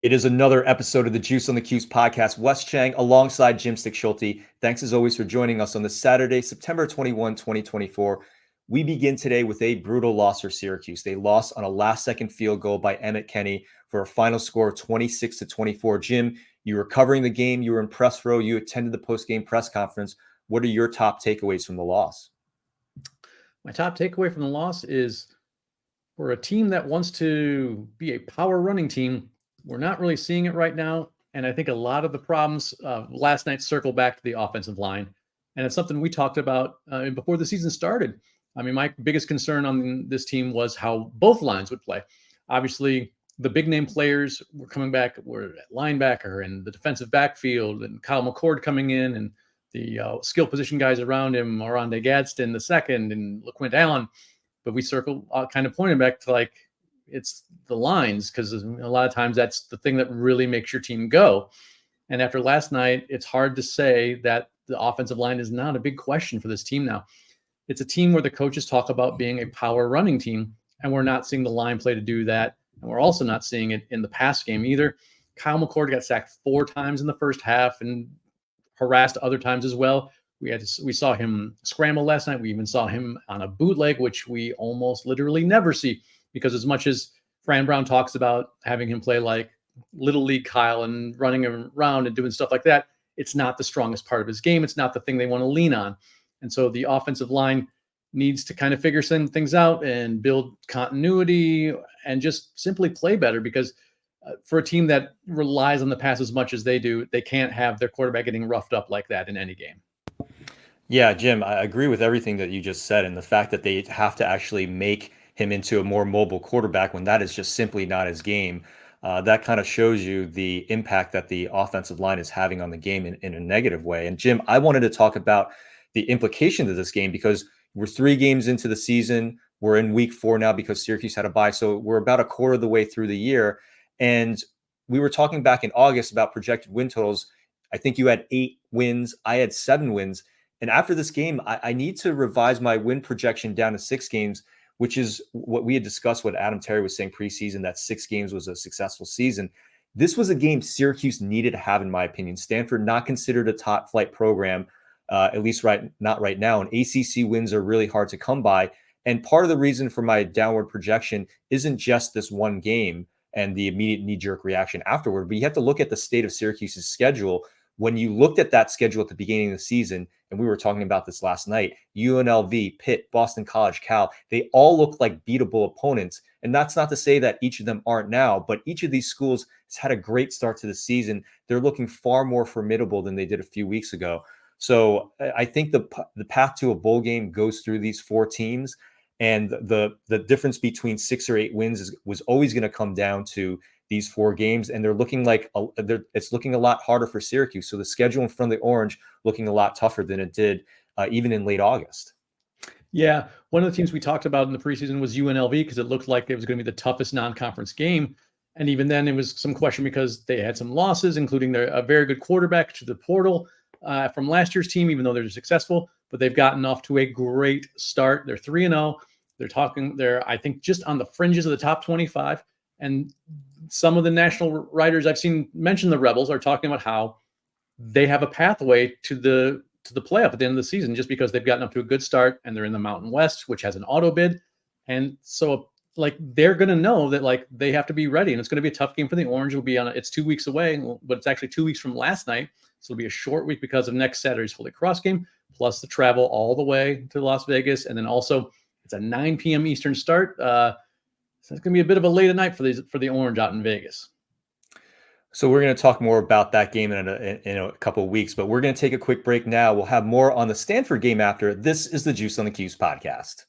It is another episode of the Juice on the Cuse podcast. Wes Cheng alongside Jim Stechschulte. Thanks as always for joining us on this Saturday, September 21, 2024. We begin today with a brutal loss for Syracuse. They lost on a last-second field goal by Emmett Kenny for a final score of 26-24. Jim, you were covering the game. You were in press row. You attended the post-game press conference. What are your top takeaways from the loss? My top takeaway from the loss is for a team that wants to be a power running team, we're not really seeing it right now. And I think a lot of the problems last night circle back to the offensive line. And it's something we talked about before the season started. I mean, my biggest concern on this team was how both lines would play. Obviously, the big name players were coming back, were at linebacker and the defensive backfield, and Kyle McCord coming in, and the skill position guys around him, Oronde Gadsden the second, and LaQuint Allen. But we circle kind of pointing back to it's the lines, because a lot of times that's the thing that really makes your team go. And after last night, it's hard to say that the offensive line is not a big question for this team now. It's a team where the coaches talk about being a power running team, and we're not seeing the line play to do that. And we're also not seeing it in the pass game either. Kyle McCord got sacked 4 times in the first half and harassed other times as well. We saw him scramble last night. We even saw him on a bootleg, which we almost literally never see, because as much as Fran Brown talks about having him play like Little League Kyle and running around and doing stuff like that, it's not the strongest part of his game. It's not the thing they want to lean on. And so the offensive line needs to kind of figure some things out and build continuity and just simply play better, because for a team that relies on the pass as much as they do, they can't have their quarterback getting roughed up like that in any game. Yeah, Jim, I agree with everything that you just said, and the fact that they have to actually make him into a more mobile quarterback when that is just simply not his game. That kind of shows you the impact that the offensive line is having on the game in a negative way. And Jim, I wanted to talk about the implications of this game, because we're 3 games into the season. We're in week 4 now because Syracuse had a bye. So we're about a quarter of the way through the year. And we were talking back in August about projected win totals. I think you had 8 wins. I had 7 wins. And after this game, I need to revise my win projection down to 6 games, which is what we had discussed, what Adam Terry was saying preseason, that 6 games was a successful season. This was a game Syracuse needed to have, in my opinion. Stanford, not considered a top flight program, at least not right now. And ACC wins are really hard to come by. And part of the reason for my downward projection isn't just this one game and the immediate knee-jerk reaction afterward, but you have to look at the state of Syracuse's schedule. When you looked at that schedule at the beginning of the season, and we were talking about this last night, UNLV, Pitt, Boston College, Cal, they all look like beatable opponents. And that's not to say that each of them aren't now, but each of these schools has had a great start to the season. They're looking far more formidable than they did a few weeks ago. So I think the path to a bowl game goes through these 4 teams. And the difference between 6 or 8 wins was always going to come down to these 4 games, and they're looking like it's looking a lot harder for Syracuse. So the schedule in front of the Orange looking a lot tougher than it did even in late August. Yeah, one of the teams we talked about in the preseason was UNLV, because it looked like it was going to be the toughest non-conference game. And even then, it was some question because they had some losses, including a very good quarterback to the portal from last year's team, even though they're successful. But they've gotten off to a great start. They're 3-0. They're I think, just on the fringes of the top 25. And some of the national writers I've seen mention the Rebels are talking about how they have a pathway to the playoff at the end of the season, just because they've gotten up to a good start and they're in the Mountain West, which has an auto bid. And so they're going to know that they have to be ready, and it's going to be a tough game for the Orange. It'll be it's 2 weeks away, but it's actually 2 weeks from last night. So it'll be a short week because of next Saturday's Holy Cross game, plus the travel all the way to Las Vegas. And then also it's a 9 p.m. Eastern start. So it's going to be a bit of a late night for the Orange out in Vegas. So we're going to talk more about that game in a couple of weeks, but we're going to take a quick break now. We'll have more on the Stanford game after. This is the Juice on the Cuse podcast.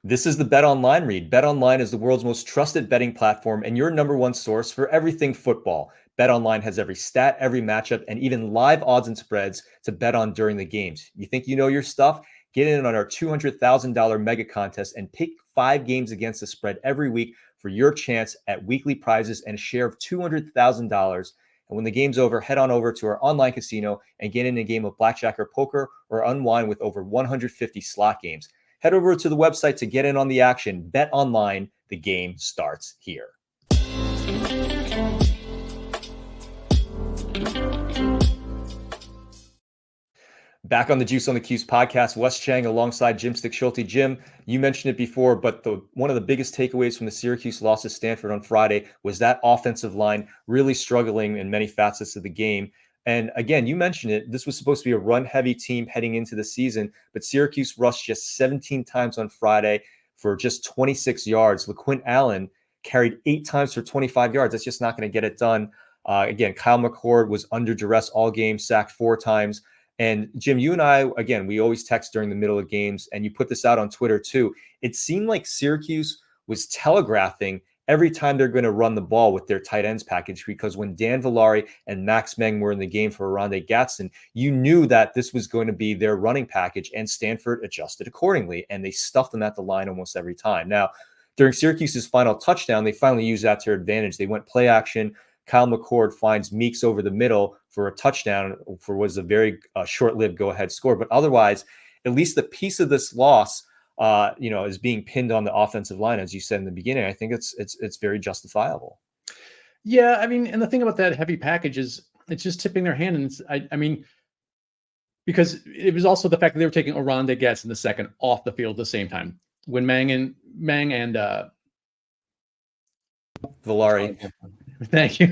This is the Bet Online read. Bet Online is the world's most trusted betting platform and your number one source for everything football. Bet Online has every stat, every matchup, and even live odds and spreads to bet on during the games. You think you know your stuff? Get in on our $200,000 mega contest and pick 5 games against the spread every week for your chance at weekly prizes and a share of $200,000. And when the game's over, head on over to our online casino and get in a game of blackjack or poker, or unwind with over 150 slot games. head over to the website to get in on the action. Bet online, the game starts here. Back on the Juice on the Cuse podcast, Wes Cheng alongside Jim Stechschulte. Jim, you mentioned it before, but one of the biggest takeaways from the Syracuse loss to Stanford on Friday was that offensive line really struggling in many facets of the game. And again, you mentioned it. This was supposed to be a run-heavy team heading into the season, but Syracuse rushed just 17 times on Friday for just 26 yards. LaQuint Allen carried 8 times for 25 yards. That's just not going to get it done. Again, Kyle McCord was under duress all game, sacked 4 times. And Jim, you and I, again, we always text during the middle of games, and you put this out on Twitter too. It seemed like Syracuse was telegraphing every time they're going to run the ball with their tight ends package, because when Dan Villari and Max Meng were in the game for Rondé Gadsden, you knew that this was going to be their running package, and Stanford adjusted accordingly, and they stuffed them at the line almost every time. Now, during Syracuse's final touchdown, they finally used that to their advantage. They went play action. Kyle McCord finds Meeks over the middle for a touchdown for what was a very short-lived go-ahead score. But otherwise, at least the piece of this loss, is being pinned on the offensive line, as you said in the beginning. I think it's very justifiable. Yeah, I mean, and the thing about that heavy package is it's just tipping their hand, and I mean, because it was also the fact that they were taking Rondé Gadsden the second off the field at the same time when Meng and Villari. Thank you.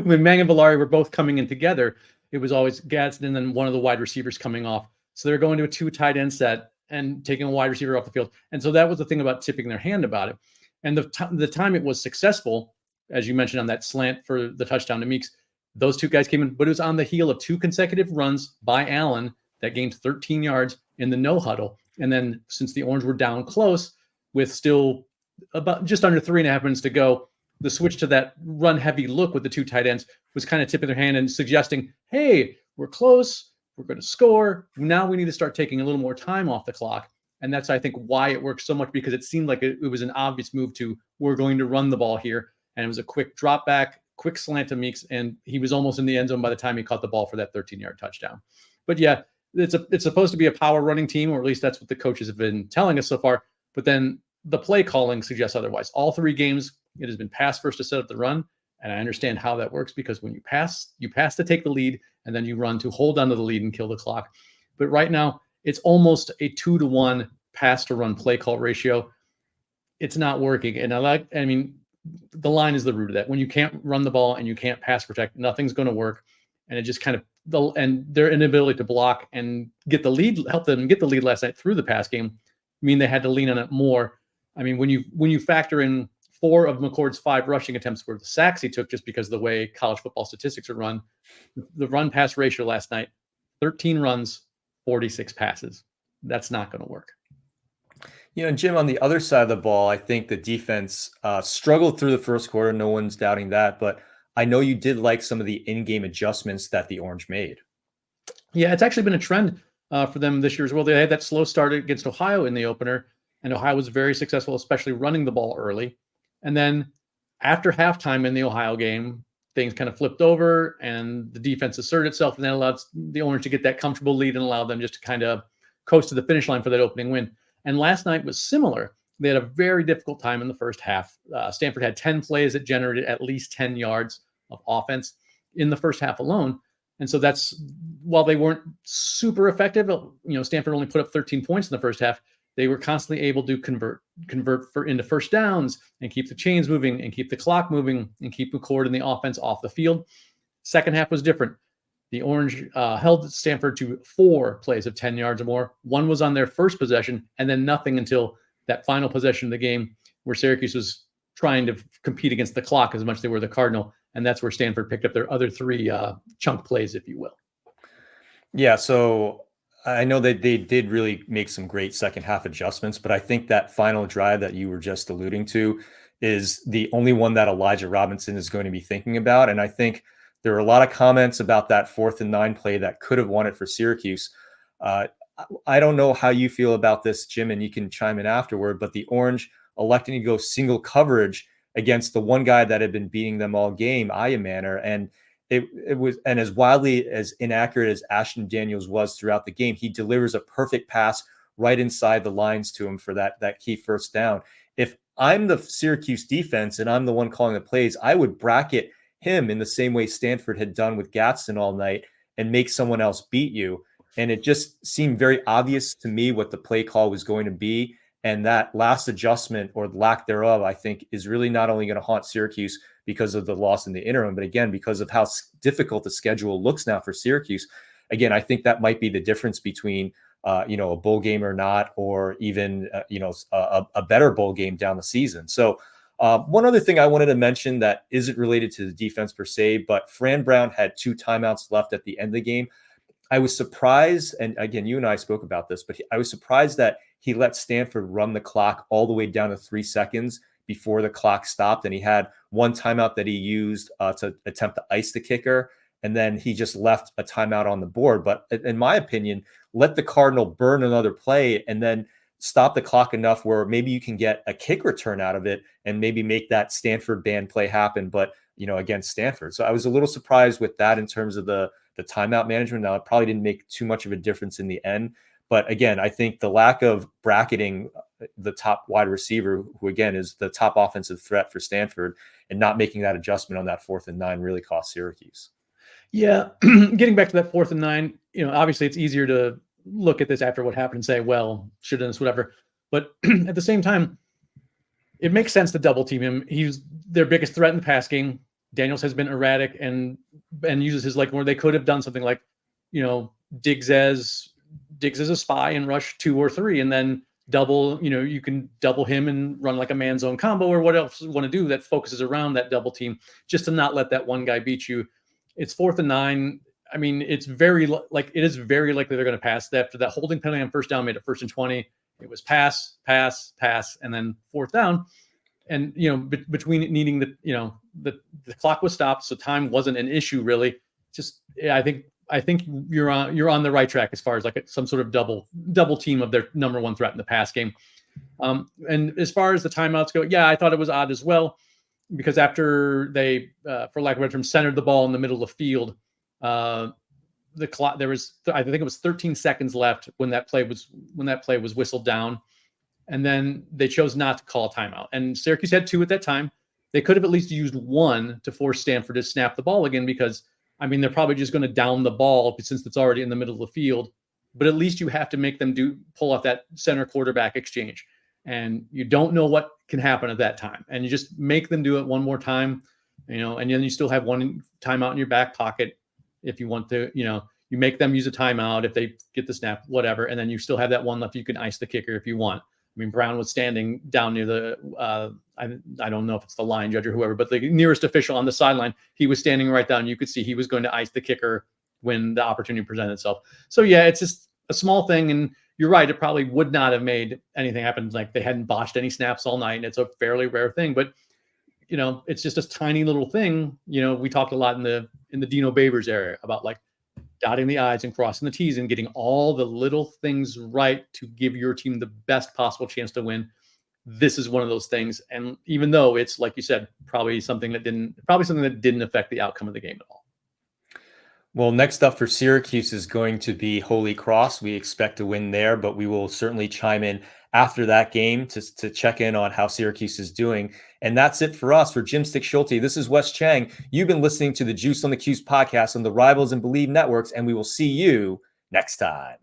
When Meng and Villari were both coming in together, it was always Gadsden and then one of the wide receivers coming off. So they're going to a 2 tight end set and taking a wide receiver off the field. And so that was the thing about tipping their hand about it. And the time it was successful, as you mentioned on that slant for the touchdown to Meeks, those 2 guys came in, but it was on the heel of 2 consecutive runs by Allen that gained 13 yards in the no huddle. And then since the Orange were down close with still about just under 3.5 minutes to go, the switch to that run heavy look with the 2 tight ends was kind of tipping their hand and suggesting, hey, we're close. We're going to score. Now we need to start taking a little more time off the clock. And that's, I think, why it worked so much, because it seemed like it was an obvious move to, we're going to run the ball here. And it was a quick drop back, quick slant to Meeks, and he was almost in the end zone by the time he caught the ball for that 13-yard touchdown. But yeah, it's supposed to be a power running team, or at least that's what the coaches have been telling us so far. But then the play calling suggests otherwise. All 3 games, it has been pass first to set up the run. And I understand how that works, because when you pass to take the lead, and then you run to hold onto the lead and kill the clock. But right now, it's almost a 2-to-1 pass to run play call ratio. It's not working. And I mean, the line is the root of that. When you can't run the ball and you can't pass protect, nothing's going to work. And it just kind of, and their inability to block and get the lead, help them get the lead last night through the pass game, mean they had to lean on it more. I mean, when you factor in 4 of McCord's 5 rushing attempts were the sacks he took, just because of the way college football statistics are run, the run pass ratio last night, 13 runs, 46 passes. That's not going to work. And Jim, on the other side of the ball, I think the defense struggled through the first quarter. No one's doubting that. But I know you did like some of the in-game adjustments that the Orange made. Yeah, it's actually been a trend for them this year as well. They had that slow start against Ohio in the opener, and Ohio was very successful, especially running the ball early. And then after halftime in the Ohio game, things kind of flipped over and the defense asserted itself, and then allowed the Orange to get that comfortable lead and allowed them just to kind of coast to the finish line for that opening win. And last night was similar. They had a very difficult time in the first half. Stanford had 10 plays that generated at least 10 yards of offense in the first half alone. And so that's, while they weren't super effective, Stanford only put up 13 points in the first half. They were constantly able to convert into first downs and keep the chains moving and keep the clock moving and keep McCord and the offense off the field. Second half was different. The Orange held Stanford to 4 plays of 10 yards or more. 1 was on their first possession, and then nothing until that final possession of the game, where Syracuse was trying to compete against the clock as much as they were the Cardinal. And that's where Stanford picked up their other 3 chunk plays, if you will. Yeah, so I know that they did really make some great second half adjustments, but I think that final drive that you were just alluding to is the only one that Elijah Robinson is going to be thinking about. And I think there were a lot of comments about that 4th and 9 play that could have won it for Syracuse. I don't know how you feel about this, Jim, and you can chime in afterward, but the Orange electing to go single coverage against the one guy that had been beating them all game, Ayamaner, and it was, and as wildly as inaccurate as Ashton Daniels was throughout the game, he delivers a perfect pass right inside the lines to him for that key first down. If I'm the Syracuse defense and I'm the one calling the plays, I would bracket him in the same way Stanford had done with Gadsden all night and make someone else beat you. And it just seemed very obvious to me what the play call was going to be. And that last adjustment or lack thereof, I think, is really not only going to haunt Syracuse because of the loss in the interim, but again, because of how difficult the schedule looks now for Syracuse. Again, I think that might be the difference between a bowl game or not, or even a better bowl game down the season. So one other thing I wanted to mention that isn't related to the defense per se, but Fran Brown had 2 timeouts left at the end of the game. I was surprised, and again, you and I spoke about this, but I was surprised that he let Stanford run the clock all the way down to 3 seconds before the clock stopped. And he had one timeout that he used to attempt to ice the kicker. And then he just left a timeout on the board. But in my opinion, let the Cardinal burn another play and then stop the clock enough where maybe you can get a kick return out of it and maybe make that Stanford band play happen, but against Stanford. So I was a little surprised with that in terms of the timeout management. Now, it probably didn't make too much of a difference in the end. But again, I think the lack of bracketing the top wide receiver, who again is the top offensive threat for Stanford, and not making that adjustment on that 4th and 9 really cost Syracuse. Yeah, getting back to that 4th and 9, obviously it's easier to look at this after what happened and say, well, should have done this, whatever. But at the same time, it makes sense to double team him. He's their biggest threat in the pass game. Daniels has been erratic and uses his where they could have done something like, Diggs as a spy and rush 2 or 3, and then double, you can double him and run like a man zone combo or what else you want to do that focuses around that double team, just to not let that one guy beat you. It's 4th and 9. I mean, it is very likely they're going to pass. After that holding penalty on first down made it 1st and 20. It was pass, and then 4th down. And between needing the clock was stopped, so time wasn't an issue really. Just I think you're on the right track as far as like some sort of double team of their number 1 threat in the pass game. And as far as the timeouts go, yeah, I thought it was odd as well, because after they, for lack of a better term, centered the ball in the middle of the field, the clock, there was, I think it was 13 seconds left when that play was whistled down. And then they chose not to call a timeout. And Syracuse had 2 at that time. They could have at least used 1 to force Stanford to snap the ball again, because, I mean, they're probably just going to down the ball since it's already in the middle of the field. But at least you have to make them pull off that center quarterback exchange. And you don't know what can happen at that time. And you just make them do it one more time, and then you still have 1 timeout in your back pocket if you want to, you make them use a timeout if they get the snap, whatever. And then you still have that 1 left. You can ice the kicker if you want. I mean, Brown was standing down near the, I don't know if it's the line judge or whoever, but the nearest official on the sideline, he was standing right down. You could see he was going to ice the kicker when the opportunity presented itself. So yeah, it's just a small thing. And you're right, it probably would not have made anything happen. Like they hadn't botched any snaps all night. And it's a fairly rare thing, but it's just a tiny little thing. We talked a lot in the Dino Babers area about like dotting the I's and crossing the T's and getting all the little things right to give your team the best possible chance to win. This is one of those things. And even though it's, like you said, probably something that didn't affect the outcome of the game at all. Well, next up for Syracuse is going to be Holy Cross. We expect to win there, but we will certainly chime in after that game to check in on how Syracuse is doing. And that's it for us. For Jim Stechschulte, this is Wes Cheng. You've been listening to the Juice on the Cuse podcast on the Rivals and Believe networks, and we will see you next time.